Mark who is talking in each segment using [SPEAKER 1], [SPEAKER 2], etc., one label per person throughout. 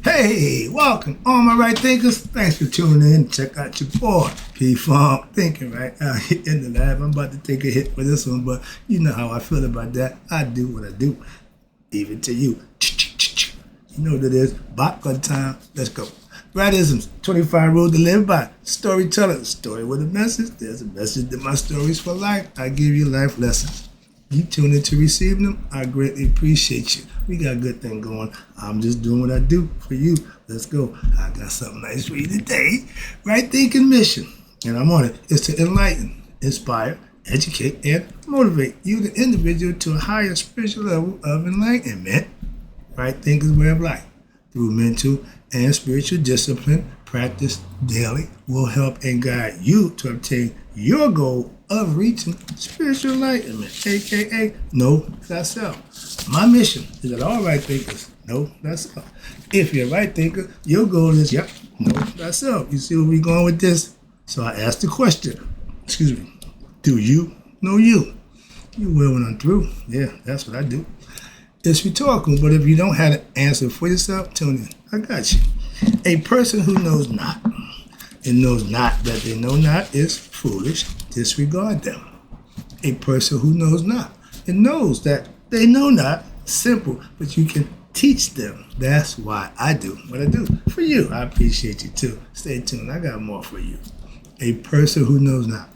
[SPEAKER 1] Hey, welcome, all my right thinkers. Thanks for tuning in. Check out your boy, P-Funk Thinking, right? Out here in the lab. I'm about to take a hit for this one, but you know how I feel about that. I do what I do, even to you. You know what it is. Botgun time. Let's go. Rightisms, 25 rules to live by. Storyteller, story with a message. There's a message in my stories for life. I give you life lessons. You tune in to receive them. I greatly appreciate you. We got a good thing going. I'm just doing what I do for you. Let's go. I got something nice for you today. Right thinking mission, and I'm on it, is to enlighten, inspire, educate, and motivate you, the individual, to a higher spiritual level of enlightenment. Right thinking way of life through mental and spiritual discipline practice daily will help and guide you to obtain your goal of reaching spiritual enlightenment, aka know thyself. My mission is that all right thinkers know thyself. If you're a right thinker, your goal is, know thyself. You see where we're going with this? So I asked the question, do you know you? You will when I'm through. Yeah, that's what I do. It's rhetorical, but if you don't have an answer for yourself, tune in. I got you. A person who knows not and knows not that they know not is foolish. Disregard them. A person who knows not and knows that they know not, simple, but you can teach them. That's why I do what I do for you. I appreciate you too. Stay tuned. I got more for you. A person who knows not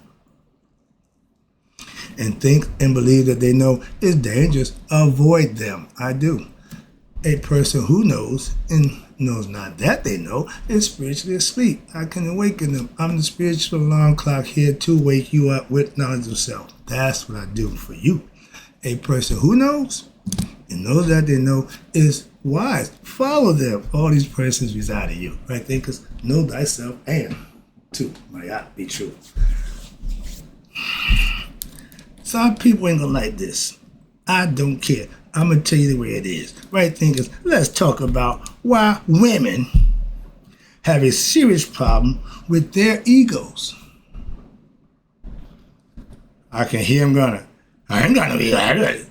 [SPEAKER 1] and think and believe that they know is dangerous, avoid them. I do. A person who knows and knows not that they know is spiritually asleep. I can awaken them. I'm the spiritual alarm clock here to wake you up with knowledge of self. That's what I do for you. A person who knows and knows that they know is wise. Follow them. All these persons reside in you. Right? Thinkers, know thyself and two, might be true. Some people ain't gonna like this. I don't care. I'm gonna tell you the way it is. Right thinkers, let's talk about why women have a serious problem with their egos. I can hear them I ain't gonna be like that.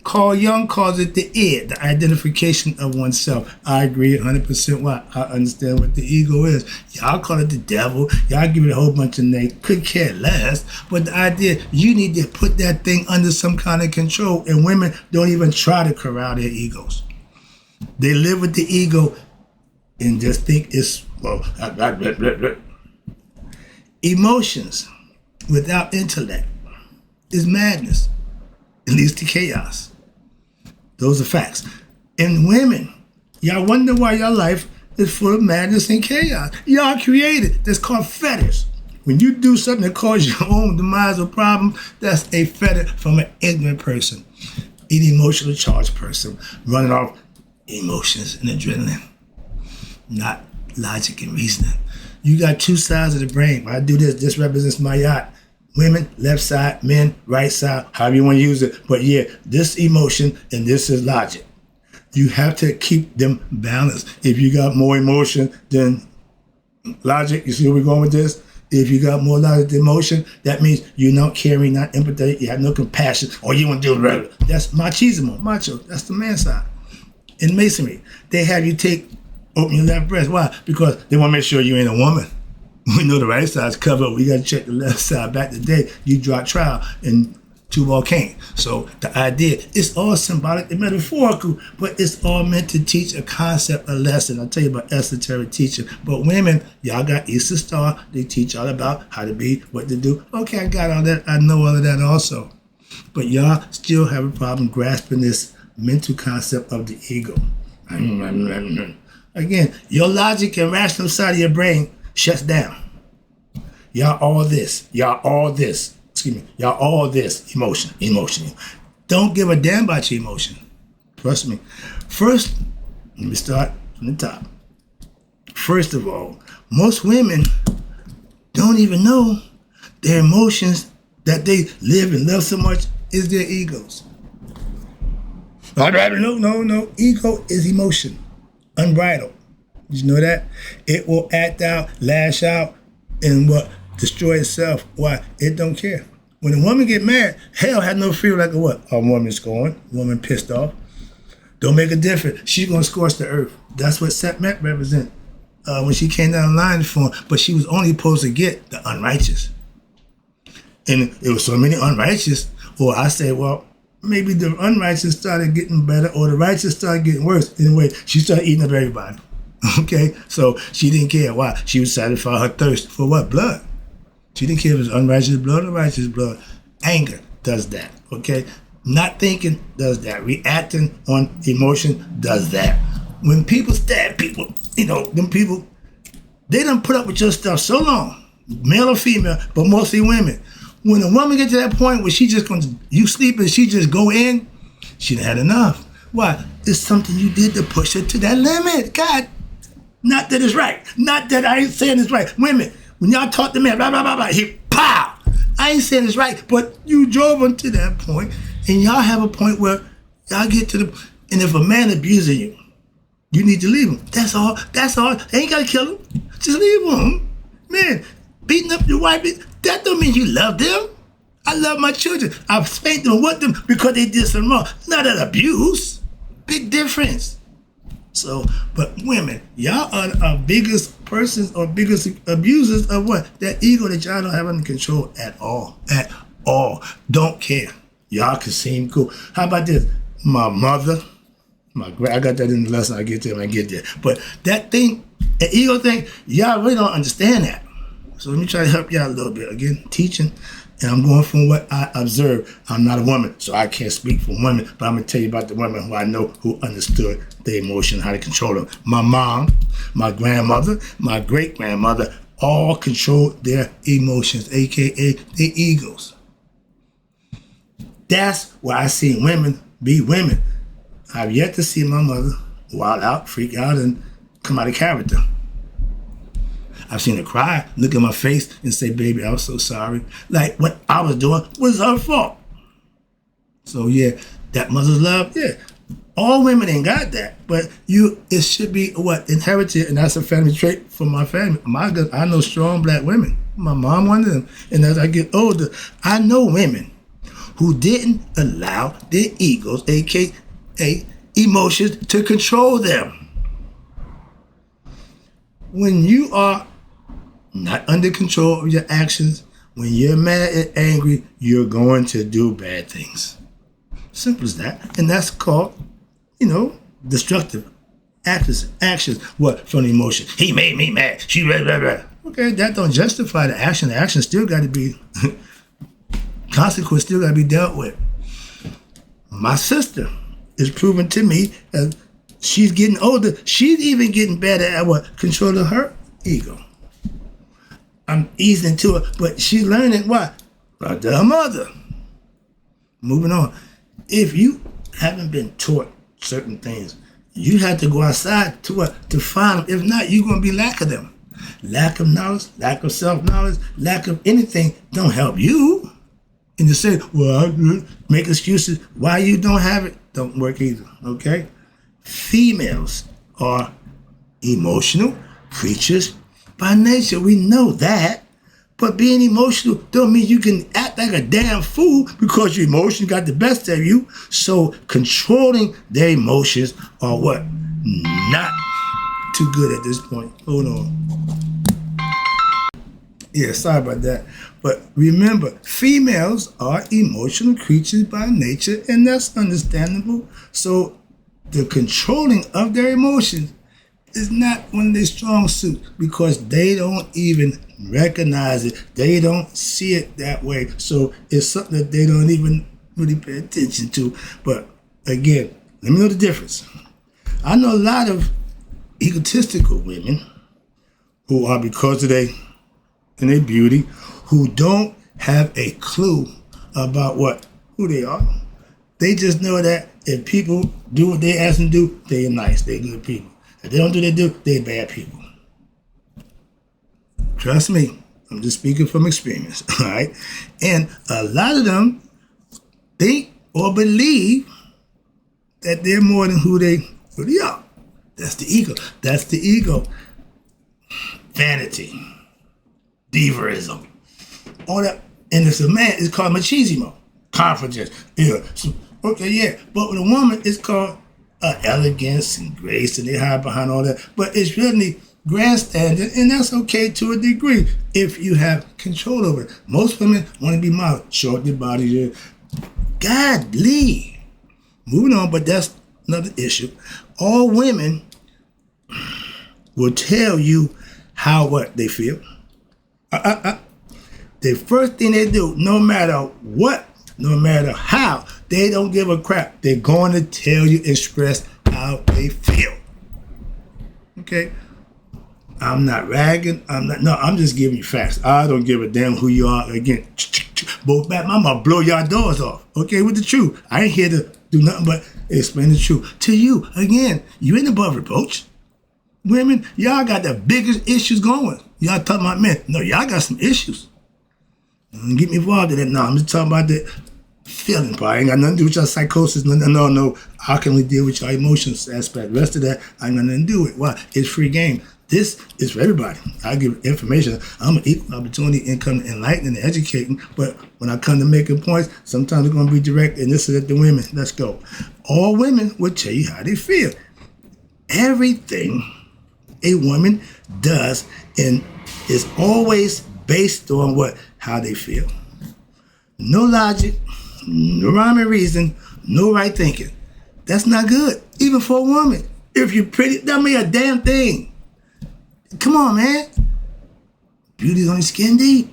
[SPEAKER 1] Carl Jung calls it the id, the identification of oneself. I agree 100% why. I understand what the ego is. Y'all call it the devil. Y'all give it a whole bunch of names. Could care less. But the idea, you need to put that thing under some kind of control. And women don't even try to corral their egos. They live with the ego and just think it's, Emotions without intellect is madness. It leads to chaos. Those are facts. And women, y'all wonder why your life is full of madness and chaos. Y'all created. That's called fetters. When you do something that causes your own demise or problem, that's a fetter from an ignorant person, an emotionally charged person, running off emotions and adrenaline, not logic and reasoning. You got two sides of the brain. When I do this represents my yacht. Women, left side, men, right side, however you want to use it. But yeah, this emotion and this is logic. You have to keep them balanced. If you got more emotion than logic, you see where we're going with this? If you got more logic than emotion, that means you're not caring, not empathetic, you have no compassion, or you want to do it regular. That's machismo, macho. That's the man side. In masonry, they have you open your left breast. Why? Because they want to make sure you ain't a woman. We know the right side's covered. We got to check the left side. Back in the day, you draw trial and two-ball cane. So the idea, it's all symbolic and metaphorical, but it's all meant to teach a concept, a lesson. I'll tell you about esoteric teaching. But women, y'all got Easter Star. They teach all about how to be, what to do. Okay, I got all that. I know all of that also. But y'all still have a problem grasping this mental concept of the ego. Again, your logic and rational side of your brain shuts down. Y'all all this. Emotion. Don't give a damn about your emotion. Trust me. First, let me start from the top. First of all, most women don't even know their emotions that they live and love so much is their egos. No. Ego is emotion. Unbridled. Did you know that? It will act out, lash out, and destroy itself. Why? It don't care. When a woman get mad, hell has no fear like a what? A woman scorned, woman pissed off. Don't make a difference. She's going to scorch the earth. That's what FU7NK represent when she came down the line for him. But she was only supposed to get the unrighteous. And there was so many unrighteous. Or I say, well, maybe the unrighteous started getting better or the righteous started getting worse. Anyway, she started eating up everybody. Okay? So she didn't care. Why? She would satisfy her thirst for what? Blood. She didn't care if it was unrighteous blood or righteous blood. Anger does that. Okay? Not thinking does that. Reacting on emotion does that. When people stab people, them people, they done put up with your stuff so long, male or female, but mostly women. When a woman gets to that point where she just you sleep and she just go in, she done had enough. Why? It's something you did to push her to that limit. God, not that it's right. Not that I ain't saying it's right. Women, when y'all talk to men, blah, blah, blah, blah, he pow. I ain't saying it's right, but you drove them to that point, and y'all have a point where y'all get to and if a man abusing you, you need to leave him. That's all. That's all. Ain't got to kill him. Just leave him. Man, beating up your wife, that don't mean you love them. I love my children. I've spanked them with them because they did something wrong. Not an abuse. Big difference. So, but women, y'all are our biggest persons or biggest abusers of what? That ego that y'all don't have under control at all. At all. Don't care. Y'all can seem cool. How about this? My mother, I got that in the lesson. I get there when I get there. But that thing, that ego thing, y'all really don't understand that. So let me try to help y'all a little bit. Again, teaching, and I'm going from what I observe. I'm not a woman, so I can't speak for women, but I'm going to tell you about the women who I know who understood the emotion, how to control them. My mom, my grandmother, my great-grandmother all controlled their emotions, a.k.a. their egos. That's why I see women be women. I've yet to see my mother wild out, freak out, and come out of character. I've seen her cry, look at my face, and say, baby, I was so sorry. Like what I was doing was her fault. So yeah, that mother's love, yeah. All women ain't got that, but it should be what? Inherited, and that's a family trait for my family. I know strong black women. My mom, one of them. And as I get older, I know women who didn't allow their egos, aka emotions, to control them. When you are not under control of your actions, when you're mad and angry, you're going to do bad things. Simple as that. And that's called, destructive actions. What? From the emotion. He made me mad. She blah, blah, blah. Okay, that don't justify the action. The action still got to be, consequence still got to be dealt with. My sister is proving to me as she's getting older, she's even getting better at what? Controlling her ego. I'm easing to her, but she's learning what? Right to her mother. Moving on. If you haven't been taught certain things, you have to go outside to what? To find them. If not, you're going to be lack of them. Lack of knowledge, lack of self-knowledge, lack of anything don't help you. And you say, well, I make excuses why you don't have it. Don't work either, okay? Females are emotional creatures by nature. We know that. But being emotional don't mean you can act like a damn fool because your emotions got the best of you. So controlling their emotions are what? Not too good at this point. Hold on. Yeah, sorry about that. But remember, females are emotional creatures by nature, and that's understandable. So the controlling of their emotions is not one of their strong suits because they don't even recognize it. They don't see it that way. So it's something that they don't even really pay attention to. But again, let me know the difference. I know a lot of egotistical women who are, because of their beauty, who don't have a clue about who they are. They just know that if people do what they ask them to do, they're nice, they're good people. If they don't do what they do, they're bad people. Trust me, I'm just speaking from experience, all right? And a lot of them think or believe that they're more than who they really are. That's the ego. That's the ego. Vanity. Divaism. All that. And if a man, it's called machismo. Confidence. Yeah. So, okay, yeah. But with a woman, it's called elegance and grace, and they hide behind all that. But it's really grandstanding, and that's okay to a degree if you have control over it. Most women want to be model, short their body. Godly. Moving on, but that's another issue. All women will tell you what they feel. The first thing they do, no matter what, no matter how, they don't give a crap. They're going to tell you, express how they feel. Okay? I'm not ragging. I'm just giving you facts. I don't give a damn who you are. Again, both back, I'm gonna blow your doors off. Okay, with the truth. I ain't here to do nothing but explain the truth to you. Again, you ain't above reproach. Women, y'all got the biggest issues going. Y'all talking about men. No, y'all got some issues. Don't get me involved in that. No, I'm just talking about the feeling part. I ain't got nothing to do with your psychosis. No. How can we deal with your emotions aspect? The rest of that, I ain't got nothing to do with. Why? It's free game. This is for everybody. I give information. I'm an equal opportunity and come to enlightening and educating. But when I come to making points, sometimes it's going to be direct, and this is at the women. Let's go. All women will tell you how they feel. Everything a woman does and is always based on how they feel. No logic, no rhyme and reason, no right thinking. That's not good, even for a woman. If you're pretty, that mean a damn thing. Come on, man. Beauty's only skin deep.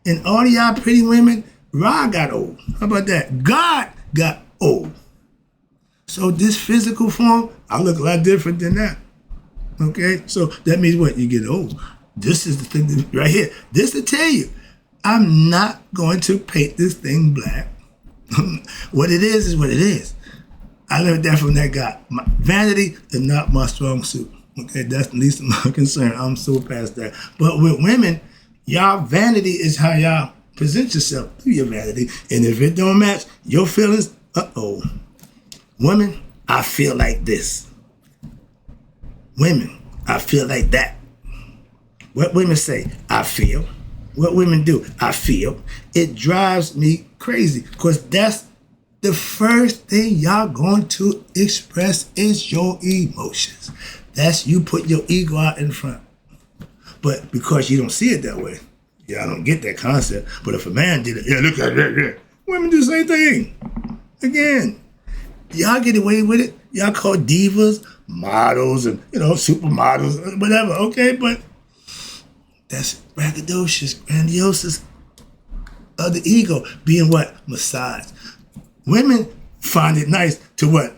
[SPEAKER 1] And all of y'all pretty women, Ra got old. How about that? God got old. So this physical form, I look a lot different than that. Okay? So that means what? You get old. This is the thing right here. This to tell you, I'm not going to paint this thing black. What it is what it is. I learned that from that guy. Vanity is not my strong suit. Okay, that's the least of my concern. I'm so past that. But with women, y'all vanity is how y'all present yourself through your vanity. And if it don't match your feelings, Women, I feel like this. Women, I feel like that. What women say, I feel. What women do, I feel. It drives me crazy because that's the first thing y'all going to express is your emotions. That's you put your ego out in front. But because you don't see it that way, I don't get that concept. But if a man did it, look at that, yeah. Women do the same thing. Again, y'all get away with it. Y'all call divas, models, and supermodels, whatever. Okay, but that's braggadocious, grandiose of the ego being what? Massaged. Women find it nice to what?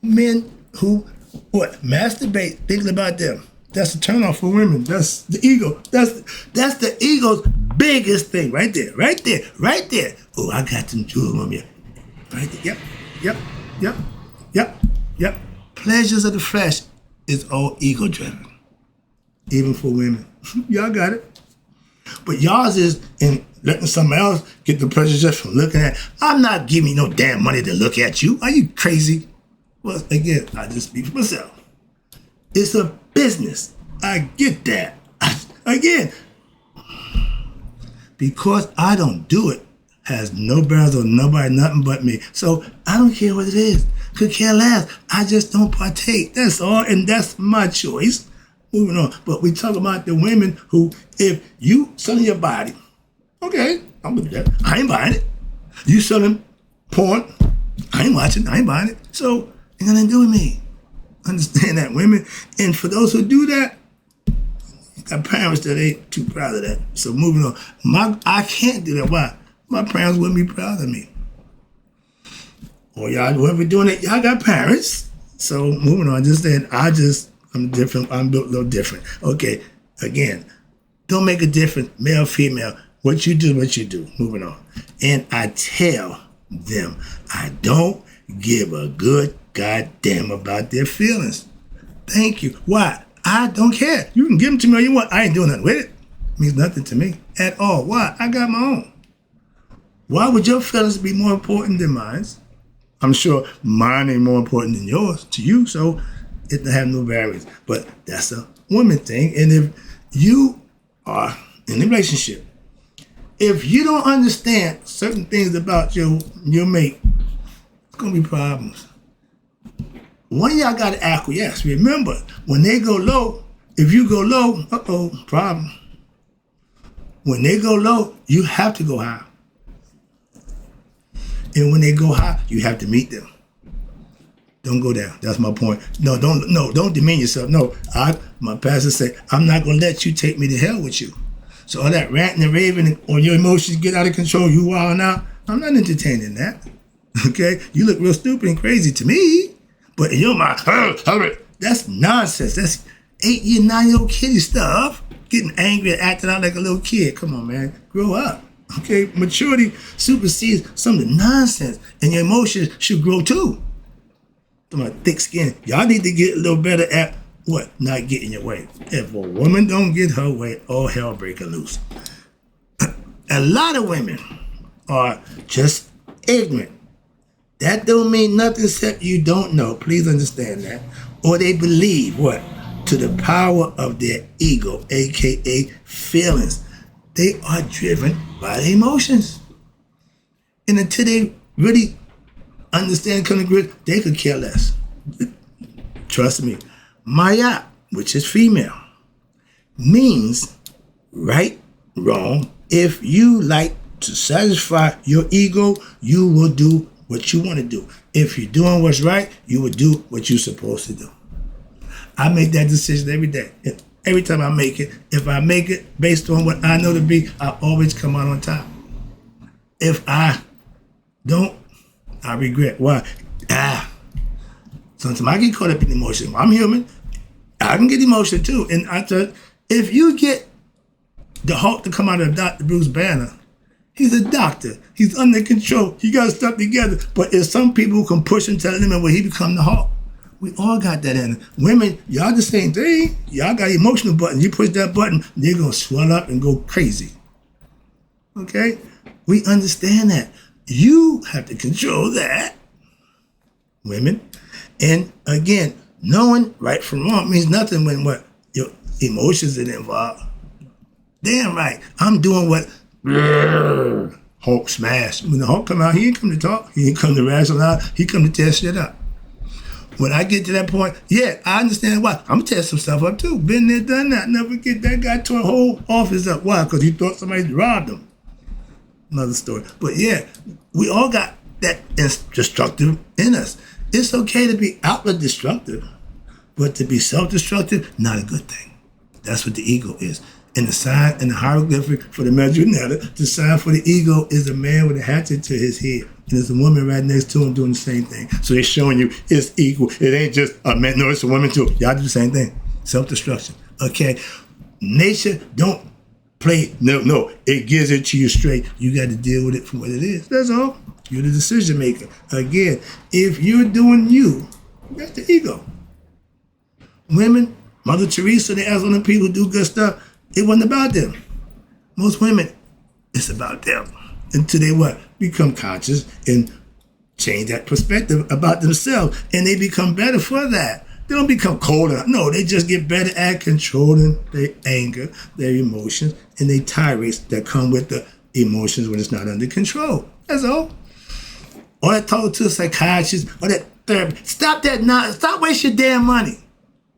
[SPEAKER 1] Men who masturbate, thinking about them. That's a turnoff for women. That's the ego. That's the ego's biggest thing right there. Oh, I got some jewels on me. Right there. Yep. Pleasures of the flesh is all ego driven. Even for women. Y'all got it. But y'all's is in letting somebody else get the pleasure just from looking at. I'm not giving you no damn money to look at you. Are you crazy? Well, again, I just speak for myself. It's a business. I get that. Again, because I don't do it, has no bearings on nobody, nothing but me. So I don't care what it is. Could care less. I just don't partake. That's all, and that's my choice. Moving on. But we talk about the women who, if you selling your body, okay, I'm with that. I ain't buying it. You selling porn, I ain't watching, I ain't buying it. So ain't nothing to do with me. Understand that, women. And for those who do that, you got parents that ain't too proud of that. So moving on. I can't do that. Why? My parents wouldn't be proud of me. Or y'all, whoever doing it, y'all got parents. So moving on, just saying, I'm different. I'm built a little different. Okay, again, don't make a difference, male, female. What you do, what you do. Moving on. And I tell them, I don't give a good goddamn about their feelings. Thank you. Why? I don't care. You can give them to me all you want. I ain't doing nothing with it. It means nothing to me at all. Why? I got my own. Why would your feelings be more important than mine? I'm sure mine ain't more important than yours to you, so it don't have no barriers. But that's a woman thing. And if you are in a relationship, if you don't understand certain things about your mate, it's gonna be problems. one of y'all got to acquiesce. Remember, when they go low, if you go low, problem. When they go low, you have to go high. And when they go high, you have to meet them. Don't go down. That's my point. No, don't demean yourself. No, my pastor said, I'm not going to let you take me to hell with you. So all that ranting and raving or your emotions get out of control, you wilding out, I'm not entertaining that. Okay? You look real stupid and crazy to me. But in your mind, that's nonsense. That's 8-year, 9-year-old kiddie stuff. Getting angry and acting out like a little kid. Come on, man. Grow up. Okay? Maturity supersedes some of the nonsense. And your emotions should grow too. My thick skin. Y'all need to get a little better at what? Not getting your way. If a woman don't get her way, all hell breaking loose. A lot of women are just ignorant. That don't mean nothing except you don't know. Please understand that. Or they believe what? To the power of their ego, aka feelings. They are driven by their emotions. And until they really understand, come to grips, they could care less. Trust me. Maya, which is female, means right, wrong. If you like to satisfy your ego, you will do what you want to do. If you're doing what's right, you will do what you're supposed to do. I make that decision every day. Every time I make it, if I make it based on what I know to be, I always come out on top. If I don't, I regret. Why? Sometimes I get caught up in emotion. I'm human. I can get emotional too. And I tell you, if you get the Hulk to come out of Dr. Bruce Banner, he's a doctor. He's under control. He got stuff together. But if some people can push him to the limit where he become the Hulk, we all got that in it. Women, y'all the same thing. Y'all got emotional buttons. You push that button, they're going to swell up and go crazy. Okay? We understand that. You have to control that, women. And again, knowing right from wrong means nothing when what your emotions are involved. Damn right. I'm doing what Hulk smash. When the Hulk come out, he ain't come to talk. He ain't come to rationalize. He come to tear shit up. When I get to that point, yeah, I understand why. I'm going to tear some stuff up too. Been there, done that. Never forget that guy tore a whole office up. Why? Because he thought somebody robbed him. Another story. But yeah, we all got that destructive in us. It's okay to be outward destructive, but to be self-destructive, not a good thing. That's what the ego is. And the sign and the hieroglyphic for the Medjugorje, the sign for the ego is a man with a hatchet to his head. And there's a woman right next to him doing the same thing. So they're showing you it's equal. It ain't just a man, no, it's a woman too. Y'all do the same thing. Self-destruction. Okay? Nature don't play, no, it gives it to you straight. You got to deal with it for what it is. That's all. You're the decision maker. Again, if you're doing you, that's the ego. Women, Mother Teresa, they ask on the people who do good stuff, it wasn't about them. Most women, it's about them. Until they what? Become conscious and change that perspective about themselves. And they become better for that. They don't become colder. No, they just get better at controlling their anger, their emotions, and their tirades that come with the emotions when it's not under control. That's all. Or that talk to a psychiatrist or that therapist. Stop that nonsense. Stop wasting your damn money.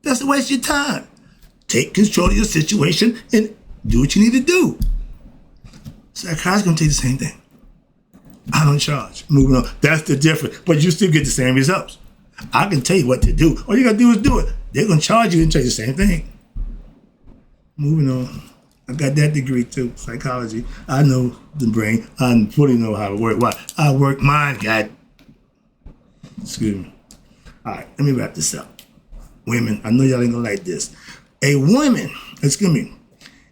[SPEAKER 1] That's a waste of your time. Take control of your situation and do what you need to do. Psychiatrist gonna take the same thing. I don't charge. Moving on. That's the difference. But you still get the same results. I can tell you what to do. All you gotta do is do it. They're gonna charge you and tell you the same thing. Moving on. I got that degree too, psychology. I know the brain. I fully know how to work. Why? I work mine, God. Excuse me. All right, let me wrap this up. Women, I know y'all ain't gonna like this. A woman,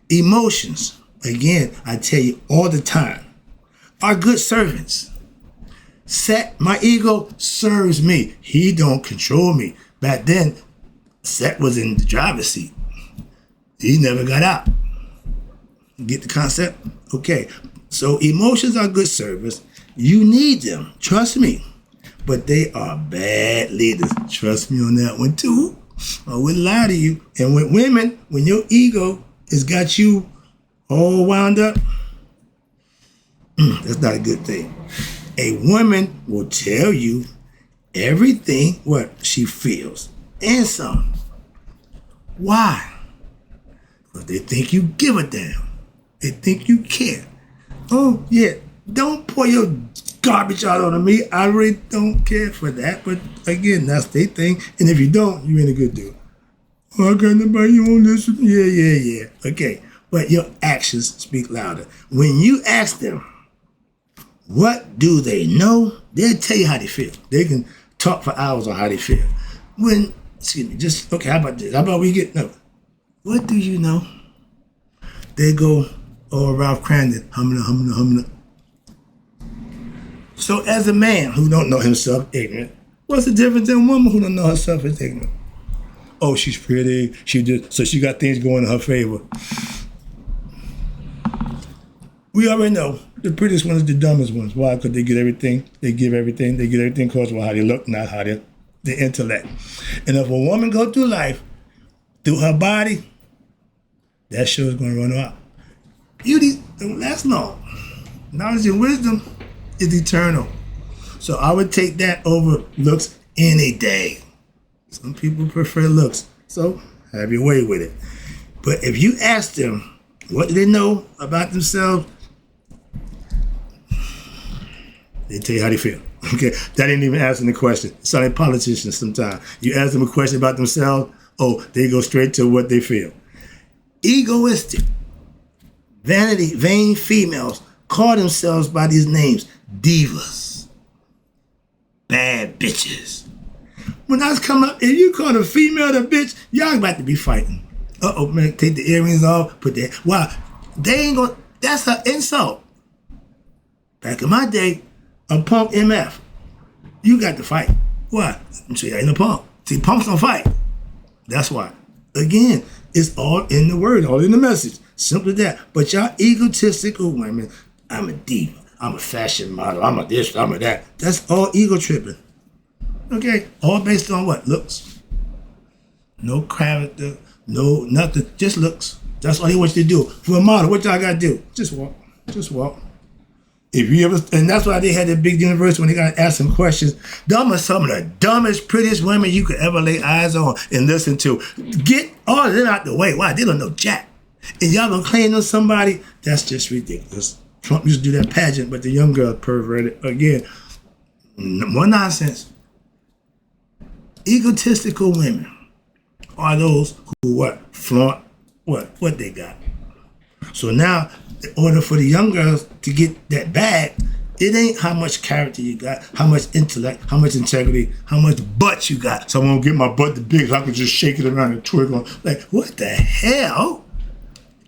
[SPEAKER 1] emotions, again, I tell you all the time, are good servants. Set, my ego serves me. He don't control me. Back then, Set was in the driver's seat. He never got out. Get the concept? Okay. So emotions are good servants. You need them. Trust me. But they are bad leaders. Trust me on that one too. I wouldn't lie to you. And with women, when your ego has got you all wound up, that's not a good thing. A woman will tell you everything what she feels and some. Why? Because they think you give a damn. They think you care. Oh yeah, don't pour your garbage out on me. I really don't care for that. But again, that's their thing. And if you don't, you ain't a good dude. Oh, I got nobody on this. Yeah. Okay. But your actions speak louder. When you ask them, what do they know? They'll tell you how they feel. They can talk for hours on how they feel. Okay, how about this? How about what do you know? They go, Ralph Crandon, humna. So as a man who don't know himself ignorant, what's the difference than a woman who don't know herself is ignorant? Oh, she's pretty, so she got things going in her favor. We already know the prettiest ones are the dumbest ones. Why? Because they get everything. They give everything. They get everything because of how they look, not how their intellect. And if a woman go through life, through her body, that show is going to run her out. Beauty don't last long. Knowledge and wisdom is eternal. So I would take that over looks any day. Some people prefer looks. So have your way with it. But if you ask them, what do they know about themselves? They tell you how they feel. Okay, that ain't even asking the question. It's like politicians sometimes. You ask them a question about themselves, they go straight to what they feel. Egoistic, vain females call themselves by these names: divas, bad bitches. When I was coming up, if you call a female a bitch, y'all about to be fighting. Man, take the earrings off, put that. Wow, they ain't gonna. That's an insult. Back in my day, a punk MF, you got to fight. Why? See, I ain't a punk. See, punks don't fight. That's why. Again, it's all in the word, all in the message. Simple as that. But y'all egotistical women, I'm a diva, I'm a fashion model, I'm a this, I'm a that. That's all ego tripping. Okay? All based on what? Looks. No character, no nothing, just looks. That's all he wants you to do. For a model, what y'all gotta do? Just walk. If you ever, and that's why they had that big university when they got to ask some questions. Them are some of the dumbest, prettiest women you could ever lay eyes on and listen to. Get all of them out the way. Why? They don't know jack. And y'all gonna claim on somebody? That's just ridiculous. Trump used to do that pageant, but the young girl perverted. Again, more nonsense. Egotistical women are those who flaunt what they got. So now, in order for the young girls to get that bag, it ain't how much character you got, how much intellect, how much integrity, how much butt you got. So I'm gonna get my butt the big so I can just shake it around and twinkle. Like, what the hell?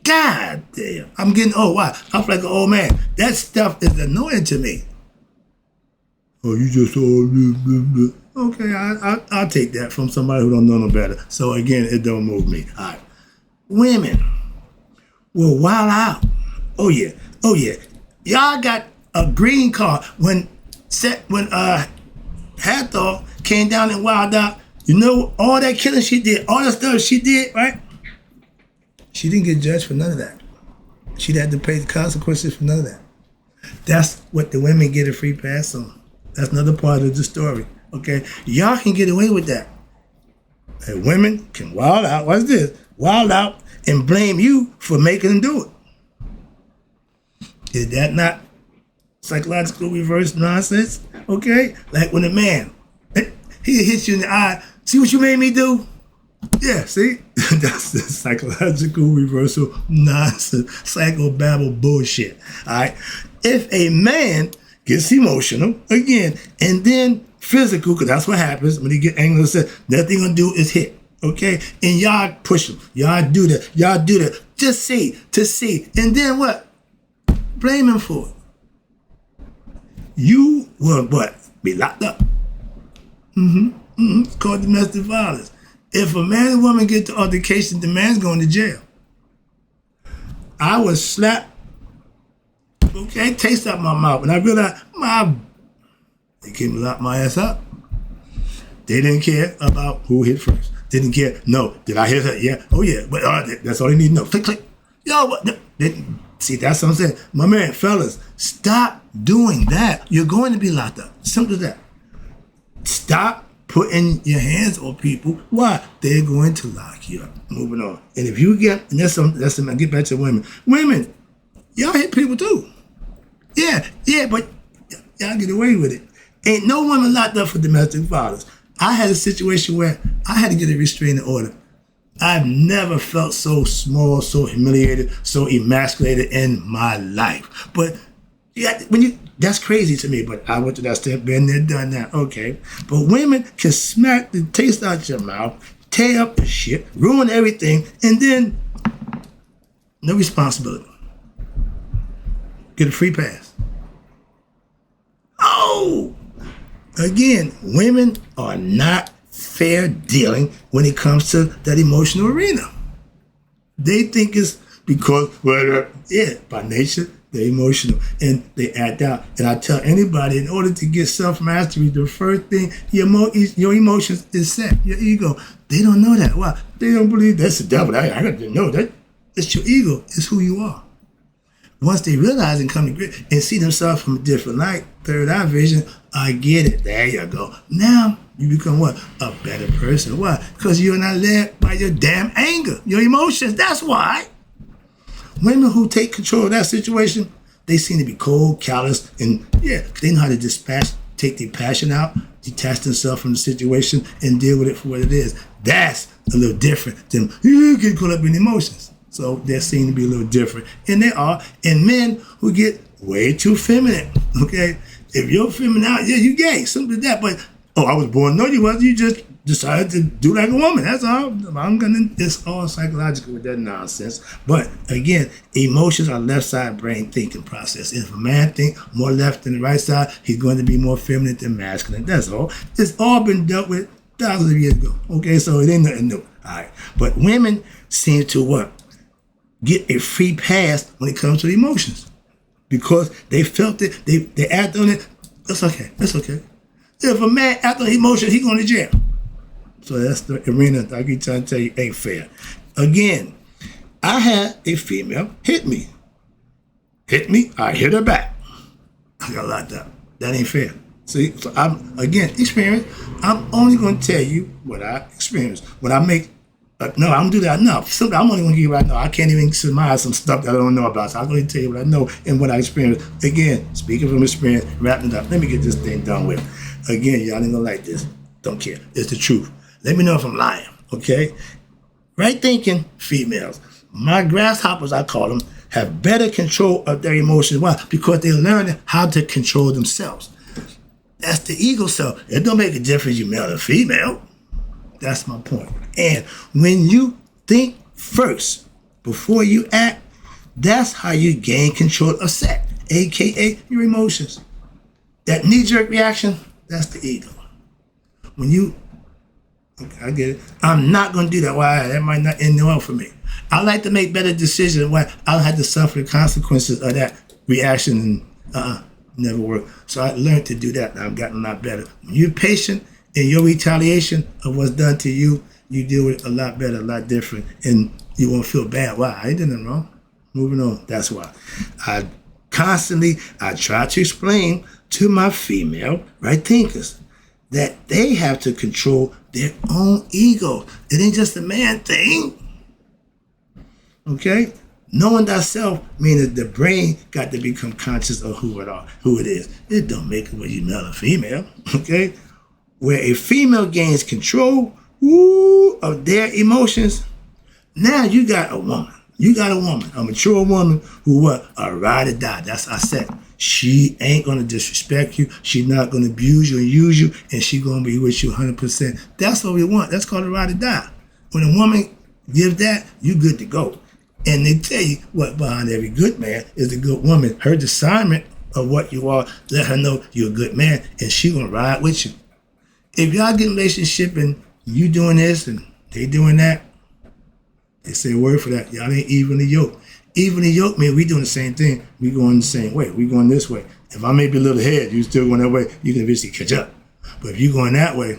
[SPEAKER 1] God damn. I'm getting old. Why? I'm like an old man. That stuff is annoying to me. Oh, you just all okay, I'll take that from somebody who don't know no better. So again, it don't move me. All right. Women will wild out. Oh yeah. Y'all got a green card when Hathor came down and wild out. You know all that killing she did, all that stuff she did, right? She didn't get judged for none of that. She'd have to pay the consequences for none of that. That's what the women get a free pass on. That's another part of the story. Okay, y'all can get away with that. And women can wild out. What's this? Wild out and blame you for making them do it. Is that not psychological reverse nonsense? Okay? Like when a man, he hits you in the eye, see what you made me do? Yeah, see? That's the psychological reversal nonsense, psychobabble bullshit. All right? If a man gets emotional, again, and then physical, because that's what happens when he get angry and says, nothing gonna do is hit. Okay? And y'all push him. Y'all do that. Just to see. And then what? Blame him for it. You will what? Be locked up. It's called domestic violence. If a man and woman get to altercation, the man's going to jail. I was slapped. Okay, taste out my mouth. And I realized they came to lock my ass up. They didn't care about who hit first. Didn't care. No. Did I hit her? Yeah. Oh yeah. But that's all they need to know. Click, click. Yo, what? See, that's what I'm saying. My man, fellas, stop doing that. You're going to be locked up. Simple as that. Stop putting your hands on people. Why? They're going to lock you up. Moving on. And if you get, and that's something I get back to women. Women, y'all hit people too. Yeah, but y'all get away with it. Ain't no woman locked up for domestic violence. I had a situation where I had to get a restraining order. I've never felt so small, so humiliated, so emasculated in my life. But yeah, that's crazy to me, but I went to that step, been there, done that, okay. But women can smack the taste out your mouth, tear up the shit, ruin everything, and then no responsibility. Get a free pass. Oh! Again, women are not fair dealing when it comes to that emotional arena. They think it's because, well, by nature, they're emotional and they act out. And I tell anybody, in order to get self-mastery, the first thing, your emotions is set, your ego. They don't know that. Why? They don't believe that's the devil. I got to know that. It's your ego. It's who you are. Once they realize and come to grip and see themselves from a different light, third eye vision, I get it. There you go. Now you become what? A better person. Why? Because you're not led by your damn anger, your emotions. That's why. Women who take control of that situation, they seem to be cold, callous, and they know how to take their passion out, detach themselves from the situation, and deal with it for what it is. That's a little different than you get caught up in emotions. So they seem to be a little different. And they are. And men who get way too feminine, okay? If you're feminine, you gay, something like that. But, I was born. No, you wasn't. You just decided to do like a woman. That's all. It's all psychological with that nonsense. But, again, emotions are left side brain thinking process. If a man thinks more left than the right side, he's going to be more feminine than masculine. That's all. It's all been dealt with thousands of years ago. Okay, so it ain't nothing new. All right. But women seem to what? Get a free pass when it comes to the emotions because they felt it, they act on it. That's okay. If a man act on emotions, he going to jail. So that's the arena I keep trying to tell you ain't fair. Again, I had a female hit me, I hit her back. I got locked up. That ain't fair. See, so I'm experience. I'm only going to tell you what I experienced. When I make no, I don't do that enough. I'm only going to give you what I know. I can't even surmise some stuff that I don't know about. So I'm going to tell you what I know and what I experienced. Again, speaking from experience, wrapping it up. Let me get this thing done with. Again, y'all ain't going to like this. Don't care. It's the truth. Let me know if I'm lying, okay? Right thinking females, my grasshoppers, I call them, have better control of their emotions. Why? Because they're learning how to control themselves. That's the ego self. It don't make a difference you male or female. That's my point. And when you think first before you act, that's how you gain control of sex, aka your emotions. That knee-jerk reaction, that's the ego. When you, okay, I get it. I'm not going to do that. Why? That might not end well for me. I like to make better decisions. Why? I'll have to suffer the consequences of that reaction and never work. So I learned to do that. I've gotten a lot better. When you're patient in your retaliation of what's done to you, you deal with it a lot better, a lot different, and you won't feel bad. Why? I ain't done nothing wrong. Moving on. That's why. I try to explain to my female right thinkers that they have to control their own ego. It ain't just a man thing. Okay? Knowing thyself means the brain got to become conscious of who it is. It don't make it whether you male or female. Okay? Where a female gains control of their emotions, now you got a woman. You got a woman, a mature woman who what? A ride or die. That's I said. She ain't going to disrespect you. She's not going to abuse you and use you, and she's going to be with you 100%. That's what we want. That's called a ride or die. When a woman gives that, you good to go. And they tell you what behind every good man is a good woman. Her assignment of what you are, let her know you're a good man, and she going to ride with you. If y'all get in a relationship and you doing this and they doing that, they say a word for that. Y'all ain't evenly yoked. Evenly yoked means we doing the same thing. We going the same way. We going this way. If I may be a little ahead, you still going that way, you can eventually catch up. But if you going that way,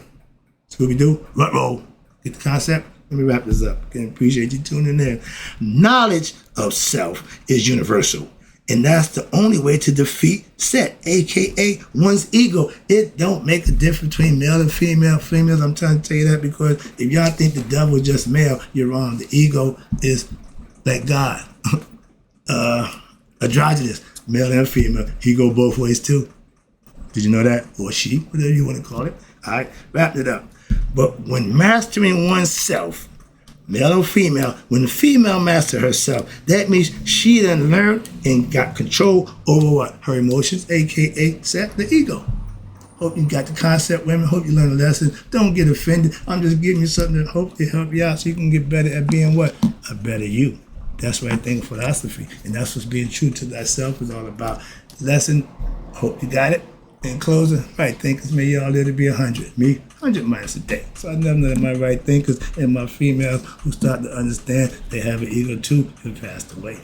[SPEAKER 1] Scooby-Doo, rut roll. Get the concept? Let me wrap this up. Again, appreciate you tuning in. Knowledge of self is universal. And that's the only way to defeat set, aka one's ego. It don't make a difference between male and female. Females, I'm trying to tell you that because if y'all think the devil is just male, you're wrong. The ego is like God. Androgynous, male and female. He go both ways too. Did you know that? Or she, whatever you want to call it. All right, wrap it up. But when mastering oneself, male or female, when the female master herself, that means she done learned and got control over what? Her emotions, aka set, the ego. Hope you got the concept, women. Hope you learn a lesson. Don't get offended. I'm just giving you something that hope to help you out so you can get better at being what? A better you. That's right thing philosophy. And that's what's being true to thyself is all about. Lesson, hope you got it. In closing, right thinkers, may y'all live to be 100. Me, 100 minus a day. So I never let my right thinkers and my females who start to understand they have an ego too have passed away.